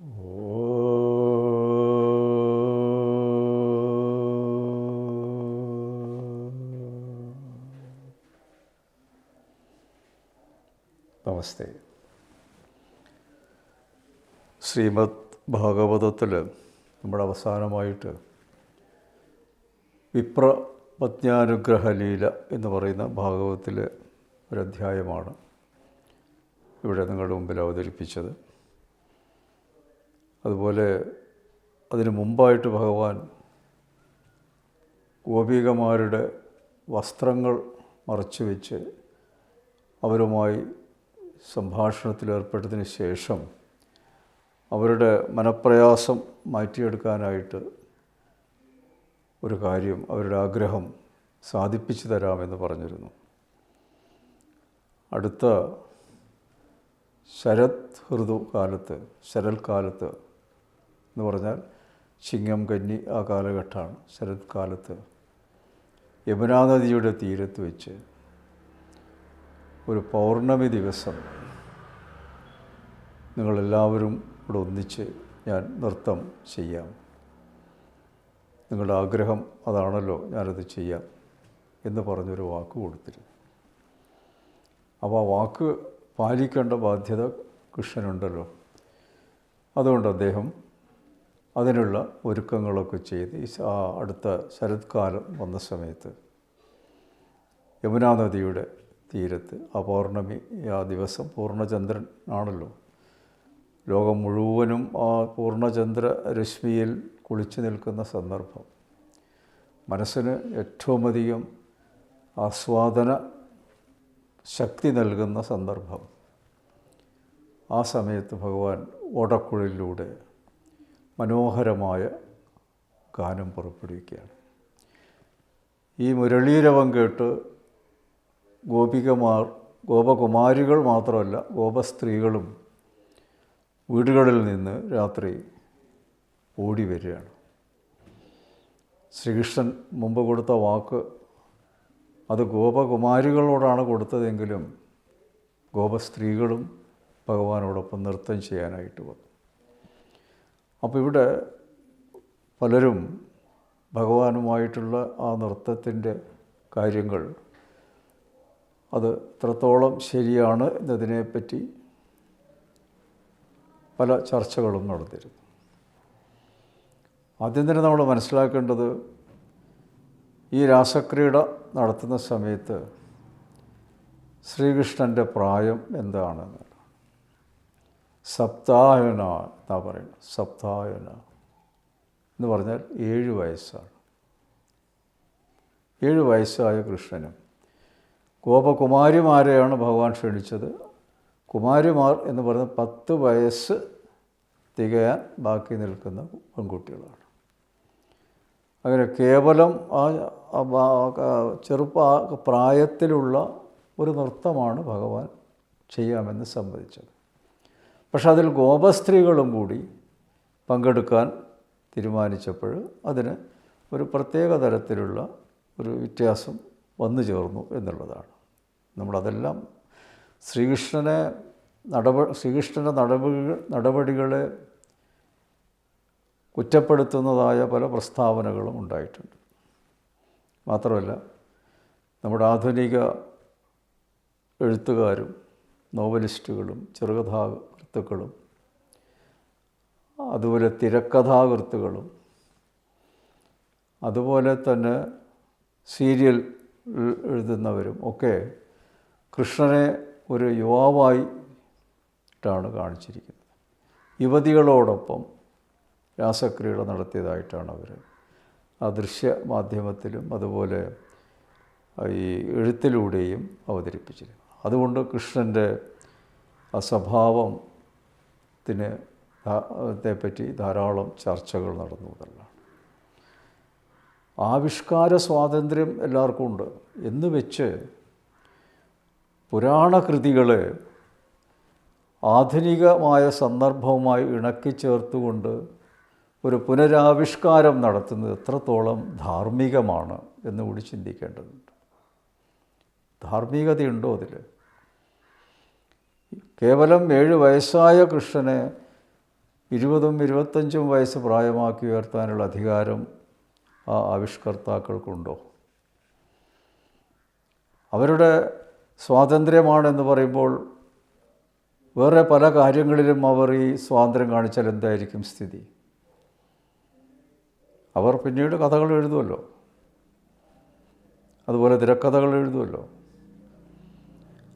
നമസ്തേ. ശ്രീമദ് ഭാഗവതത്തിൽ നമ്മുടെ അവസാനമായിട്ട് വിപ്രപത്ന്യാനുഗ്രഹലീല എന്ന് പറയുന്ന ഭാഗവതത്തിലെ ഒരധ്യായമാണ് ഇവിടെ നിങ്ങളുടെ മുമ്പിൽ അവതരിപ്പിച്ചത്. അതുപോലെ അതിനു മുമ്പായിട്ട് ഭഗവാൻ ഗോപികമാരുടെ വസ്ത്രങ്ങൾ മറച്ചു വെച്ച് അവരുമായി സംഭാഷണത്തിലേർപ്പെട്ടതിന് ശേഷം അവരുടെ മനപ്രയാസം മാറ്റിയെടുക്കാനായിട്ട് ഒരു കാര്യം, അവരുടെ ആഗ്രഹം സാധിപ്പിച്ചു തരാമെന്ന് പറഞ്ഞിരുന്നു. അടുത്ത ശരൽക്കാലത്ത് എന്ന് പറഞ്ഞാൽ ചിങ്ങം കന്നി ആ കാലഘട്ടമാണ്. ശരത്കാലത്ത് യമുനാ നദിയുടെ തീരത്ത് വെച്ച് ഒരു പൗർണമി ദിവസം നിങ്ങളെല്ലാവരും ഇവിടെ ഒന്നിച്ച് ഞാൻ നൃത്തം ചെയ്യാം. നിങ്ങളുടെ ആഗ്രഹം അതാണല്ലോ, ഞാനത് ചെയ്യാം എന്ന് പറഞ്ഞൊരു വാക്ക് കൊടുത്തിരുന്നു. അപ്പോൾ ആ വാക്ക് പാലിക്കേണ്ട ബാധ്യത കൃഷ്ണനുണ്ടല്ലോ. അതുകൊണ്ട് അദ്ദേഹം അതിനുള്ള ഒരുക്കങ്ങളൊക്കെ ചെയ്ത് ആ അടുത്ത ശരത്കാലം വന്ന സമയത്ത് യമുനാ നദിയുടെ തീരത്ത് ആ പൗർണമി, ആ ദിവസം പൂർണ്ണചന്ദ്രൻ ആണല്ലോ, ലോകം മുഴുവനും ആ പൂർണ്ണചന്ദ്ര രശ്മിയിൽ കുളിച്ചു നിൽക്കുന്ന സന്ദർഭം, മനസ്സിന് ഏറ്റവും അധികം ആസ്വാദന ശക്തി നൽകുന്ന സന്ദർഭം. ആ സമയത്ത് ഭഗവാൻ ഓടക്കുഴലിലൂടെ മനോഹരമായ ഗാനം പുറപ്പെടുവിക്കുകയാണ്. ഈ മുരളീരവം കേട്ട് ഗോപകുമാരികൾ മാത്രമല്ല, ഗോപസ്ത്രീകളും വീടുകളിൽ നിന്ന് രാത്രി ഓടി വരികയാണ്. ശ്രീകൃഷ്ണൻ മുമ്പ് കൊടുത്ത വാക്ക് അത് ഗോപകുമാരികളോടാണ് കൊടുത്തതെങ്കിലും ഗോപസ്ത്രീകളും ഭഗവാനോടൊപ്പം നൃത്തം ചെയ്യാനായിട്ട് വന്നു. അപ്പോൾ ഇവിടെ പലരും ഭഗവാനുമായിട്ടുള്ള ആ നൃത്തത്തിൻ്റെ കാര്യങ്ങൾ അത് എത്രത്തോളം ശരിയാണ് എന്നതിനെപ്പറ്റി പല ചർച്ചകളും നടന്നിരുന്നു. ആദ്യം തന്നെ നമ്മൾ മനസ്സിലാക്കേണ്ടത്, ഈ രാസക്രീഡ നടത്തുന്ന സമയത്ത് ശ്രീകൃഷ്ണൻ്റെ പ്രായം എന്താണെന്ന്. സപ്തായന എന്നാ പറയുന്നത്. സപ്തായന എന്ന് പറഞ്ഞാൽ 7 വയസ്സാണ്. 7 വയസ്സായ കൃഷ്ണനും ഗോപകുമാരിമാരെയാണ് ഭഗവാൻ ക്ഷണിച്ചത്. കുമാരിമാർ എന്ന് പറയുന്നത് 10 വയസ്സ് തികയാൻ ബാക്കി നിൽക്കുന്ന പെൺകുട്ടികളാണ്. അങ്ങനെ കേവലം ആ പ്രായത്തിലുള്ള ഒരു നൃത്തമാണ് ഭഗവാൻ ചെയ്യാമെന്ന് സമ്മതിച്ചത്. പക്ഷെ അതിൽ ഗോപസ്ത്രീകളും കൂടി പങ്കെടുക്കാൻ തീരുമാനിച്ചപ്പോൾ അതിന് ഒരു പ്രത്യേക തരത്തിലുള്ള ഒരു വ്യത്യാസം വന്നു ചേർന്നു എന്നുള്ളതാണ്. നമ്മളതെല്ലാം ശ്രീകൃഷ്ണൻ്റെ നടപടികളെ കുറ്റപ്പെടുത്തുന്നതായ പല പ്രസ്താവനകളും ഉണ്ടായിട്ടുണ്ട്. മാത്രമല്ല, നമ്മുടെ ആധുനിക എഴുത്തുകാരും നോവലിസ്റ്റുകളും ചെറുകഥാകൃത്തുക്കളും അതുപോലെ തിരക്കഥാകൃത്തുക്കളും അതുപോലെ തന്നെ സീരിയൽ എഴുതുന്നവരും ഒക്കെ കൃഷ്ണനെ ഒരു യുവാവായിട്ടാണ് കാണിച്ചിരിക്കുന്നത്. യുവതികളോടൊപ്പം രാസക്രീഡ നടത്തിയതായിട്ടാണ് അവർ ആ ദൃശ്യ മാധ്യമത്തിലും അതുപോലെ ഈ എഴുത്തിലൂടെയും അവതരിപ്പിച്ചിരിക്കുന്നത്. അതുകൊണ്ട് കൃഷ്ണൻ്റെ ആ സ്വഭാവത്തെപ്പറ്റി ധാരാളം ചർച്ചകൾ നടന്നു എന്നുള്ളതാണ്. ആവിഷ്കാര സ്വാതന്ത്ര്യം എല്ലാവർക്കും ഉണ്ട് എന്ന് വെച്ച് പുരാണകൃതികളെ ആധുനികമായ സന്ദർഭവുമായി ഇണക്കിച്ചേർത്തുകൊണ്ട് ഒരു പുനരാവിഷ്കാരം നടത്തുന്നത് എത്രത്തോളം ധാർമ്മികമാണ് എന്നുകൂടി ചിന്തിക്കേണ്ടതുണ്ട്. ധാർമ്മികതയുണ്ടോ അതിൽ? കേവലം 7 വയസ്സായ കൃഷ്ണനെ 20ഉം 25ഉം വയസ്സ് പ്രായമാക്കി ഉയർത്താനുള്ള അധികാരം ആ ആവിഷ്കർത്താക്കൾക്കുണ്ടോ? അവരുടെ സ്വാതന്ത്ര്യമാണെന്ന് പറയുമ്പോൾ വേറെ പല കാര്യങ്ങളിലും അവർ ഈ സ്വാതന്ത്ര്യം കാണിച്ചാൽ എന്തായിരിക്കും സ്ഥിതി? അവർ പിന്നീട് കഥകൾ എഴുതുമല്ലോ, അതുപോലെ തിരക്കഥകൾ എഴുതുമല്ലോ.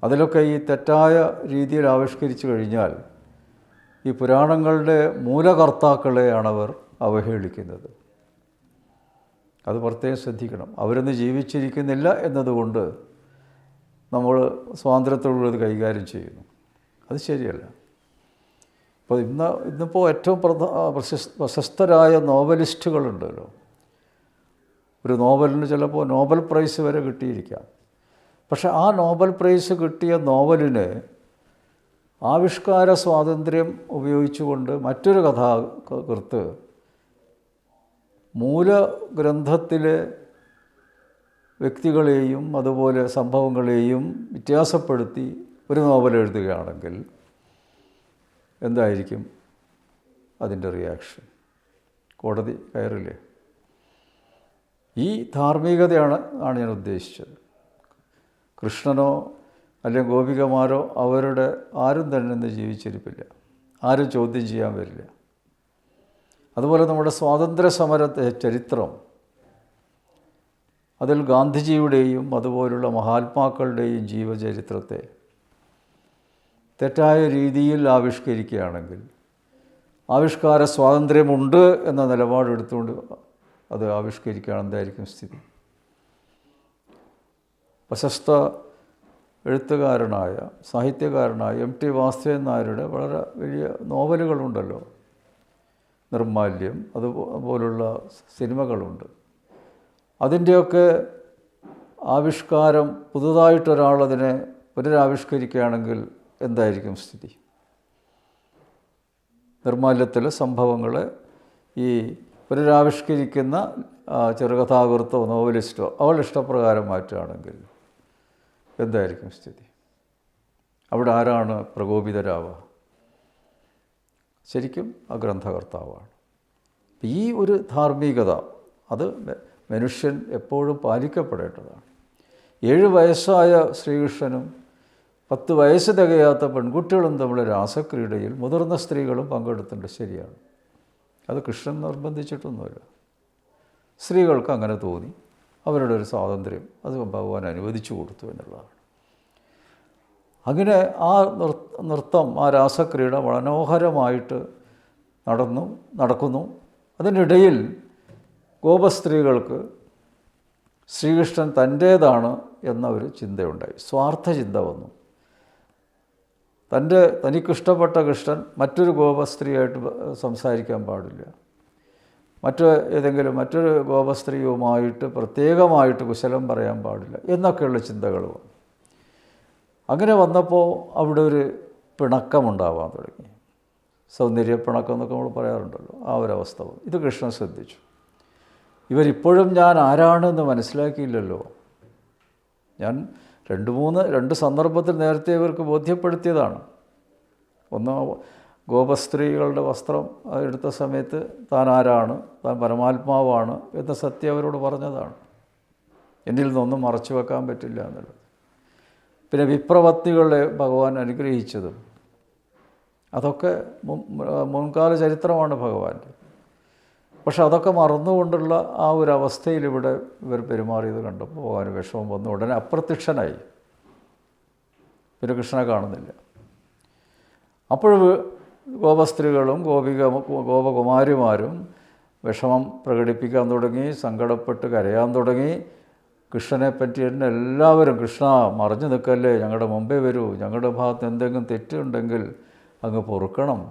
അതിലൊക്കെ ഈ തെറ്റായ രീതിയിൽ ആവിഷ്കരിച്ചു കഴിഞ്ഞാൽ ഈ പുരാണങ്ങളുടെ മൂലകർത്താക്കളെയാണവർ അവഹേളിക്കുന്നത്. അത് പ്രത്യേകം ശ്രദ്ധിക്കണം. അവരൊന്ന് ജീവിച്ചിരിക്കുന്നില്ല എന്നതുകൊണ്ട് നമ്മൾ സ്വാതന്ത്ര്യത്തോടുകൂടി കൈകാര്യം ചെയ്യുന്നു. അത് ശരിയല്ല. ഇപ്പോൾ ഇന്നിപ്പോൾ ഏറ്റവും പ്രശസ്തരായ നോവലിസ്റ്റുകളുണ്ടല്ലോ. ഒരു നോവലിന് ചിലപ്പോൾ നോബൽ പ്രൈസ് വരെ കിട്ടിയിരിക്കാം. പക്ഷെ ആ നോബൽ പ്രൈസ് കിട്ടിയ നോവലിന് ആവിഷ്കാര സ്വാതന്ത്ര്യം ഉപയോഗിച്ചുകൊണ്ട് മറ്റൊരു കഥാകൃത്ത് മൂലഗ്രന്ഥത്തിലെ വ്യക്തികളെയും അതുപോലെ സംഭവങ്ങളെയും വ്യത്യാസപ്പെടുത്തി ഒരു നോവൽ എഴുതുകയാണെങ്കിൽ എന്തായിരിക്കും അതിൻ്റെ റിയാക്ഷൻ? കോടതി കയറില്ലേ? ഈ ധാർമ്മികതയാണ് ഞാൻ ഉദ്ദേശിച്ചത്. കൃഷ്ണനോ അല്ലെങ്കിൽ ഗോപികമാരോ അവരുടെ ആരും തന്നെ ഇന്ന് ജീവിച്ചിരിപ്പില്ല. ആരും ചോദ്യം ചെയ്യാൻ വരില്ല. അതുപോലെ നമ്മുടെ സ്വാതന്ത്ര്യ സമരത്തെ ചരിത്രം, അതിൽ ഗാന്ധിജിയുടെയും അതുപോലുള്ള മഹാത്മാക്കളുടെയും ജീവചരിത്രത്തെ തെറ്റായ രീതിയിൽ ആവിഷ്കരിക്കുകയാണെങ്കിൽ ആവിഷ്കാര സ്വാതന്ത്ര്യമുണ്ട് എന്ന നിലപാടെടുത്തുകൊണ്ട് അത് ആവിഷ്കരിക്കുകയാണ് എന്തായിരിക്കും സ്ഥിതി? പ്രശസ്ത എഴുത്തുകാരനായ സാഹിത്യകാരനായ എം ടി വാസുദേവൻ നായരുടെ വളരെ വലിയ നോവലുകളുണ്ടല്ലോ. നിർമ്മാല്യം, അതുപോലുള്ള സിനിമകളുണ്ട്. അതിൻ്റെയൊക്കെ ആവിഷ്കാരം പുതുതായിട്ടൊരാളതിനെ പുനരാവിഷ്കരിക്കുകയാണെങ്കിൽ എന്തായിരിക്കും സ്ഥിതി? നിർമ്മാല്യത്തിലെ സംഭവങ്ങളെ ഈ പുനരാവിഷ്കരിക്കുന്ന ചെറുകഥാകൃത്തോ നോവലിസ്റ്റോ അവളുടെ ഇഷ്ടപ്രകാരം മാറ്റുകയാണെങ്കിൽ എന്തായിരിക്കും സ്ഥിതി? അവിടെ ആരാണ് പ്രകോപിതരാവുക? ശരിക്കും ആ ഗ്രന്ഥകർത്താവാണ്. ഈ ഒരു ധാർമ്മികത അത് മനുഷ്യൻ എപ്പോഴും പാലിക്കപ്പെടേണ്ടതാണ്. 7 വയസ്സായ ശ്രീകൃഷ്ണനും 10 വയസ്സ് തികയാത്ത പെൺകുട്ടികളും തമ്മിൽ രാസക്രീഡയിൽ മുതിർന്ന സ്ത്രീകളും പങ്കെടുത്തിട്ടുണ്ട്. ശരിയാണ്. അത് കൃഷ്ണൻ നിർബന്ധിച്ചിട്ടൊന്നുമില്ല. സ്ത്രീകൾക്ക് അങ്ങനെ തോന്നി, അവരുടെ ഒരു സ്വാതന്ത്ര്യം അത് ഭഗവാൻ അനുവദിച്ചു കൊടുത്തു എന്നുള്ളതാണ്. അങ്ങനെ ആ നൃത്തം, ആ രാസക്രീഡ മനോഹരമായിട്ട് നടക്കുന്നു. അതിനിടയിൽ ഗോപസ്ത്രീകൾക്ക് ശ്രീകൃഷ്ണൻ തൻ്റേതാണ് എന്ന ഒരു ചിന്തയുണ്ടായി. സ്വാർത്ഥ ചിന്ത വന്നു. തനിക്കിഷ്ടപ്പെട്ട കൃഷ്ണൻ മറ്റൊരു ഗോപസ്ത്രീയായിട്ട് സംസാരിക്കാൻ പാടില്ല, മറ്റൊരു ഗോപസ്ത്രീയുമായിട്ട് പ്രത്യേകമായിട്ട് കുശലം പറയാൻ പാടില്ല എന്നൊക്കെയുള്ള ചിന്തകൾ വന്നു. അങ്ങനെ വന്നപ്പോൾ അവിടെ ഒരു പിണക്കമുണ്ടാവാൻ തുടങ്ങി. സൗന്ദര്യപ്പിണക്കം എന്നൊക്കെ നമ്മൾ പറയാറുണ്ടല്ലോ, ആ ഒരവസ്ഥ വന്നു. ഇത് കൃഷ്ണൻ ശ്രദ്ധിച്ചു. ഇവരിപ്പോഴും ഞാൻ ആരാണെന്ന് മനസ്സിലാക്കിയില്ലല്ലോ. ഞാൻ രണ്ട് സന്ദർഭത്തിൽ നേരത്തെ ഇവർക്ക് ബോധ്യപ്പെടുത്തിയതാണ്. ഒന്ന്, ഗോപസ്ത്രീകളുടെ വസ്ത്രം എടുത്ത സമയത്ത് താൻ ആരാണ്, താൻ പരമാത്മാവാണ് എന്ന സത്യം അവരോട് പറഞ്ഞതാണ്. എന്നിൽ നിന്നൊന്നും മറച്ചു വെക്കാൻ പറ്റില്ല എന്നുള്ളത്. പിന്നെ വിപ്രപത്നികളെ ഭഗവാൻ അനുഗ്രഹിച്ചതും അതൊക്കെ മുൻകാല ചരിത്രമാണ് ഭഗവാൻ്റെ. പക്ഷെ അതൊക്കെ മറന്നുകൊണ്ടുള്ള ആ ഒരു അവസ്ഥയിൽ ഇവിടെ ഇവർ പെരുമാറിയത് കണ്ടപ്പോൾ ഭഗവാന് വിഷമം വന്നു. ഉടനെ അപ്രത്യക്ഷനായി. പിന്നെ കൃഷ്ണനെ കാണുന്നില്ല. അപ്പോൾ ഗോപസ്ത്രീകളും ഗോപകുമാരിമാരും വിഷമം പ്രകടിപ്പിക്കാൻ തുടങ്ങി, സങ്കടപ്പെട്ട് കരയാൻ തുടങ്ങി. കൃഷ്ണനെ പറ്റി തന്നെ എല്ലാവരും, കൃഷ്ണ മറഞ്ഞു നിൽക്കല്ലേ, ഞങ്ങളുടെ മുമ്പേ വരൂ, ഞങ്ങളുടെ ഭാഗത്ത് എന്തെങ്കിലും തെറ്റുണ്ടെങ്കിൽ അങ്ങ് പൊറുക്കണം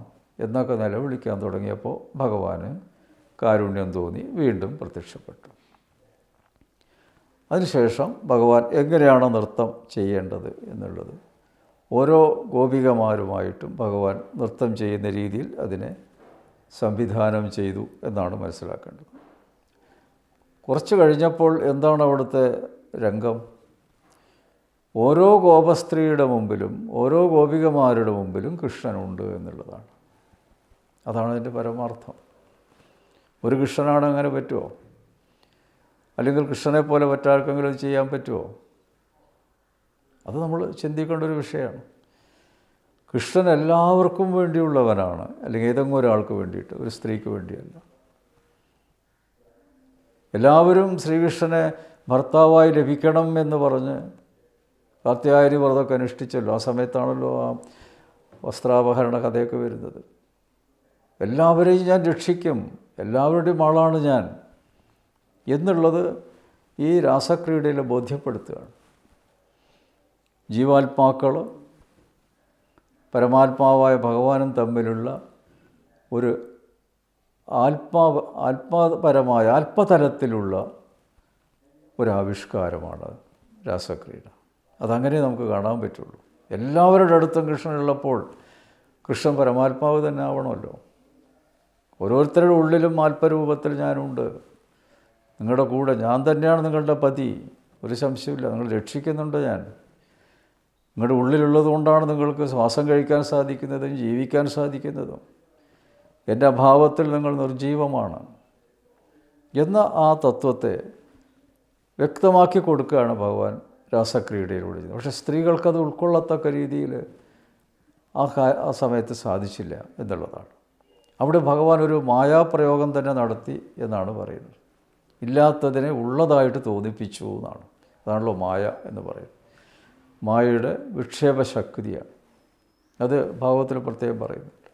എന്നൊക്കെ നിലവിളിക്കാൻ തുടങ്ങിയപ്പോൾ ഭഗവാന് കാരുണ്യം തോന്നി, വീണ്ടും പ്രത്യക്ഷപ്പെട്ടു. അതിനുശേഷം ഭഗവാൻ എങ്ങനെയാണ് നൃത്തം ചെയ്യേണ്ടത് എന്നുള്ളത് ഓരോ ഗോപികമാരുമായിട്ടും ഭഗവാൻ നൃത്തം ചെയ്യുന്ന രീതിയിൽ അതിനെ സംവിധാനം ചെയ്തു എന്നാണ് മനസ്സിലാക്കേണ്ടത്. കുറച്ച് കഴിഞ്ഞപ്പോൾ എന്താണ് അവിടുത്തെ രംഗം? ഓരോ ഗോപസ്ത്രീയുടെ മുമ്പിലും ഓരോ ഗോപികമാരുടെ മുമ്പിലും കൃഷ്ണനുണ്ട് എന്നുള്ളതാണ്. അതാണ് അതിൻ്റെ പരമാർത്ഥം. ഒരു കൃഷ്ണനാണ് അങ്ങനെ പറ്റുമോ? അല്ലെങ്കിൽ കൃഷ്ണനെ പോലെ മറ്റാർക്കെങ്കിലും അത് ചെയ്യാൻ പറ്റുമോ? അത് നമ്മൾ ചിന്തിക്കേണ്ട ഒരു വിഷയമാണ്. കൃഷ്ണൻ എല്ലാവർക്കും വേണ്ടിയുള്ളവനാണ്, അല്ലെങ്കിൽ ഏതെങ്കിലും ഒരാൾക്ക് വേണ്ടിയിട്ട്, ഒരു സ്ത്രീക്ക് വേണ്ടിയല്ല. എല്ലാവരും ശ്രീകൃഷ്ണനെ ഭർത്താവായി ലഭിക്കണം എന്ന് പറഞ്ഞ് കാർത്യായനി വ്രതമൊക്കെ അനുഷ്ഠിച്ചല്ലോ. ആ സമയത്താണല്ലോ ആ വസ്ത്രാപഹരണ കഥയൊക്കെ വരുന്നത്. എല്ലാവരെയും ഞാൻ രക്ഷിക്കും, എല്ലാവരുടെയും ആളാണ് ഞാൻ എന്നുള്ളത് ഈ രാസക്രീഡയിൽ ബോധ്യപ്പെടുത്തുകയാണ്. ജീവാത്മാക്കൾ പരമാത്മാവായ ഭഗവാനും തമ്മിലുള്ള ഒരു ആത്മപരമായ ആത്മതലത്തിലുള്ള ഒരാവിഷ്കാരമാണ് രാസക്രീഡ. അതങ്ങനെ നമുക്ക് കാണാൻ പറ്റുള്ളൂ. എല്ലാവരുടെ അടുത്തും കൃഷ്ണനുള്ളപ്പോൾ കൃഷ്ണൻ പരമാത്മാവ് തന്നെ ആവണമല്ലോ. ഓരോരുത്തരുടെ ഉള്ളിലും ആത്മരൂപത്തിൽ ഞാനുണ്ട്, നിങ്ങളുടെ കൂടെ ഞാൻ തന്നെയാണ് നിങ്ങളുടെ പതി, ഒരു സംശയമില്ല. നിങ്ങൾ രക്ഷിക്കുന്നുണ്ട് ഞാൻ. നിങ്ങളുടെ ഉള്ളിലുള്ളത് കൊണ്ടാണ് നിങ്ങൾക്ക് ശ്വാസം കഴിക്കാൻ സാധിക്കുന്നതും ജീവിക്കാൻ സാധിക്കുന്നതും. എൻ്റെ അഭാവത്തിൽ നിങ്ങൾ നിർജീവമാണ് എന്ന ആ തത്വത്തെ വ്യക്തമാക്കി കൊടുക്കുകയാണ് ഭഗവാൻ രാസക്രീഡയിലൂടെ. പക്ഷേ സ്ത്രീകൾക്കത് ഉൾക്കൊള്ളത്തക്ക രീതിയിൽ ആ സമയത്ത് സാധിച്ചില്ല എന്നുള്ളതാണ്. അവിടെ ഭഗവാൻ ഒരു മായാപ്രയോഗം തന്നെ നടത്തി എന്നാണ് പറയുന്നത്. ഇല്ലാത്തതിനെ ഉള്ളതായിട്ട് തോന്നിപ്പിച്ചു എന്നാണ്. അതാണല്ലോ മായ എന്ന് പറയുന്നത്. മായയുടെ വിക്ഷേപശക്തിയാണ്. അത് ഭാഗവത്തിൽ പ്രത്യേകം പറയുന്നുണ്ട്.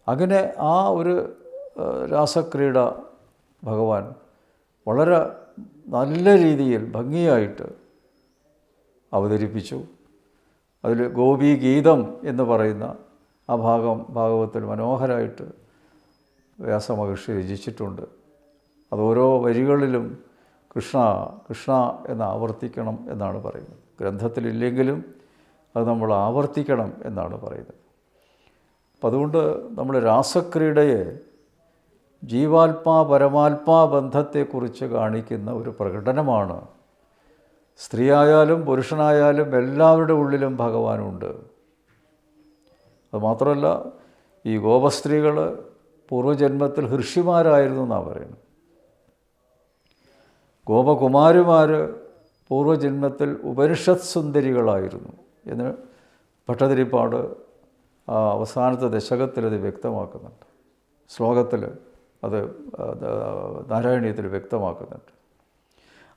അങ്ങനെ ആ ഒരു രാസക്രീഡ ഭഗവാൻ വളരെ നല്ല രീതിയിൽ ഭംഗിയായിട്ട് അവതരിപ്പിച്ചു. അതിൽ ഗോപീഗീതം എന്ന് പറയുന്ന ആ ഭാഗവത്തിൽ മനോഹരമായിട്ട് വ്യാസമഹർഷി രചിച്ചിട്ടുണ്ട്. അത് ഓരോ വരികളിലും കൃഷ്ണ കൃഷ്ണ എന്ന് ആവർത്തിക്കണം എന്നാണ് പറയുന്നത്. ഗ്രന്ഥത്തിലില്ലെങ്കിലും അത് നമ്മൾ ആവർത്തിക്കണം എന്നാണ് പറയുന്നത്. അപ്പം അതുകൊണ്ട് നമ്മൾ രാസക്രീഡയെ ജീവാത്മാ പരമാത്മാ ബന്ധത്തെക്കുറിച്ച് കാണിക്കുന്ന ഒരു പ്രകടനമാണ്. സ്ത്രീയായാലും പുരുഷനായാലും എല്ലാവരുടെ ഉള്ളിലും ഭഗവാനുണ്ട്. അതുമാത്രമല്ല, ഈ ഗോപസ്ത്രീകൾ പൂർവ്വജന്മത്തിൽ ഋഷിമാരായിരുന്നു എന്നാണ് പറയുന്നത്. ഗോപകുമാരിമാർ പൂർവ്വജന്മത്തിൽ ഉപനിഷത്ത് സുന്ദരികളായിരുന്നു എന്ന് ഭട്ടതിരിപ്പാട് അവസാനത്തെ ദശകത്തിൽ അത് വ്യക്തമാക്കുന്നുണ്ട്. ശ്ലോകത്തിൽ അത് നാരായണീയത്തിൽ വ്യക്തമാക്കുന്നുണ്ട്.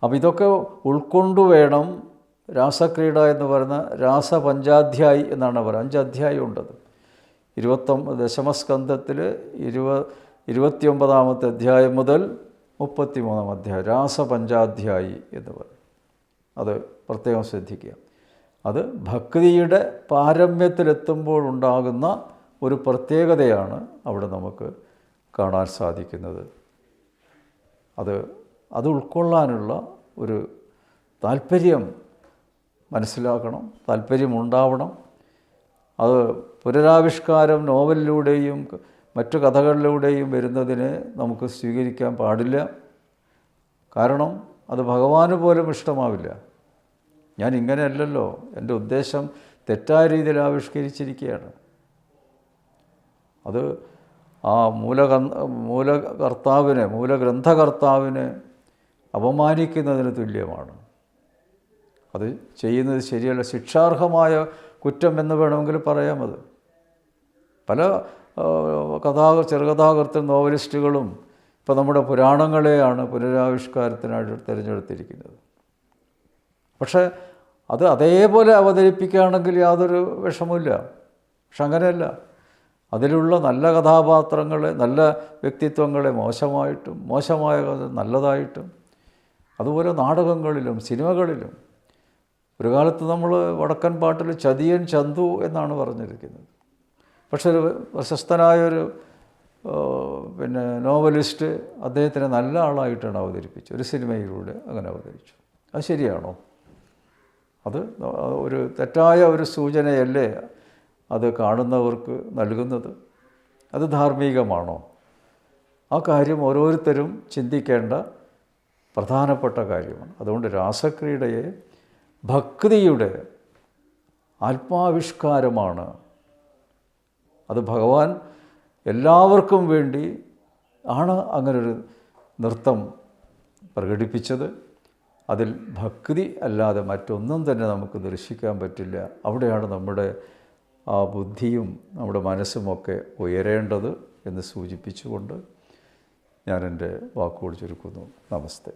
അപ്പോൾ ഇതൊക്കെ ഉൾക്കൊണ്ടു വേണം രാസക്രീഡ എന്ന് പറയുന്ന രാസപഞ്ചാധ്യായി എന്നാണ് പറയുക. 5 അധ്യായം ഉണ്ടത്. ദശമസ്കന്ധത്തിൽ 29-ാമത്തെ അധ്യായം മുതൽ 33-ാം അധ്യായം രാസപഞ്ചാധ്യായി എന്ന് പറയും. അത് പ്രത്യേകം ശ്രദ്ധിക്കുക. അത് ഭക്തിയുടെ പാരമ്യത്തിലെത്തുമ്പോഴുണ്ടാകുന്ന ഒരു പ്രത്യേകതയാണ് അവിടെ നമുക്ക് കാണാൻ സാധിക്കുന്നത്. അത് ഉൾക്കൊള്ളാനുള്ള ഒരു താല്പര്യം മനസ്സിലാക്കണം, താല്പര്യമുണ്ടാവണം. അത് പുനരാവിഷ്കാരം നോവലിലൂടെയും മറ്റു കഥകളിലൂടെയും വരുന്നതിനെ നമുക്ക് സ്വീകരിക്കാൻ പാടില്ല. കാരണം അത് ഭഗവാന് പോലും ഇഷ്ടമാവില്ല. ഞാൻ ഇങ്ങനെയല്ലല്ലോ, എൻ്റെ ഉദ്ദേശം തെറ്റായ രീതിയിൽ ആവിഷ്കരിച്ചിരിക്കുകയാണ്. അത് ആ മൂലഗ്രന്ഥകർത്താവിനെ അപമാനിക്കുന്നതിന് തുല്യമാണ്. അത് ചെയ്യുന്നത് ശരിയല്ല, ശിക്ഷാർഹമായ കുറ്റം എന്ന് വേണമെങ്കിൽ പറയാം. അത് പല ചെറുകഥാകൃത്തും നോവലിസ്റ്റുകളും ഇപ്പോൾ നമ്മുടെ പുരാണങ്ങളെയാണ് പുനരാവിഷ്കാരത്തിനായിട്ട് തിരഞ്ഞെടുത്തിരിക്കുന്നത്. പക്ഷേ അത് അതേപോലെ അവതരിപ്പിക്കുകയാണെങ്കിൽ യാതൊരു വിഷമമില്ല. പക്ഷെ അങ്ങനെയല്ല. അതിലുള്ള നല്ല കഥാപാത്രങ്ങളെ, നല്ല വ്യക്തിത്വങ്ങളെ മോശമായിട്ടും മോശമായ നല്ലതായിട്ടും, അതുപോലെ നാടകങ്ങളിലും സിനിമകളിലും. ഒരു കാലത്ത് നമ്മൾ വടക്കൻ പാട്ടിൽ ചതിയൻ ചന്തു എന്നാണ് പറഞ്ഞിരിക്കുന്നത്. പക്ഷെ ഒരു പ്രശസ്തനായൊരു നോവലിസ്റ്റ് അദ്ദേഹത്തിനെ നല്ല ആളായിട്ടാണ് അവതരിപ്പിച്ചത്. ഒരു സിനിമയിലൂടെ അങ്ങനെ അവതരിച്ചു. അത് ശരിയാണോ? അത് ഒരു തെറ്റായ ഒരു സൂചനയല്ലേ അത് കാണുന്നവർക്ക് നൽകുന്നത്? അത് ധാർമ്മികമാണോ? ആ കാര്യം ഓരോരുത്തരും ചിന്തിക്കേണ്ട പ്രധാനപ്പെട്ട കാര്യമാണ്. അതുകൊണ്ട് രാസക്രീഡയെ ഭക്തിയുടെ ആത്മാവിഷ്കാരമാണ് അത് ഭഗവാൻ എല്ലാവർക്കും വേണ്ടി ആണ് അങ്ങനൊരു നൃത്തം പ്രകടിപ്പിച്ചത്. അതിൽ ഭക്തി അല്ലാതെ മറ്റൊന്നും തന്നെ നമുക്ക് ദർശിക്കാൻ പറ്റില്ല. അവിടെയാണ് നമ്മുടെ ആ ബുദ്ധിയും നമ്മുടെ മനസ്സുമൊക്കെ ഉയരേണ്ടത് എന്ന് സൂചിപ്പിച്ചുകൊണ്ട് ഞാൻ എൻ്റെ വാക്കുകൾ ചുരുക്കുന്നു. നമസ്തേ.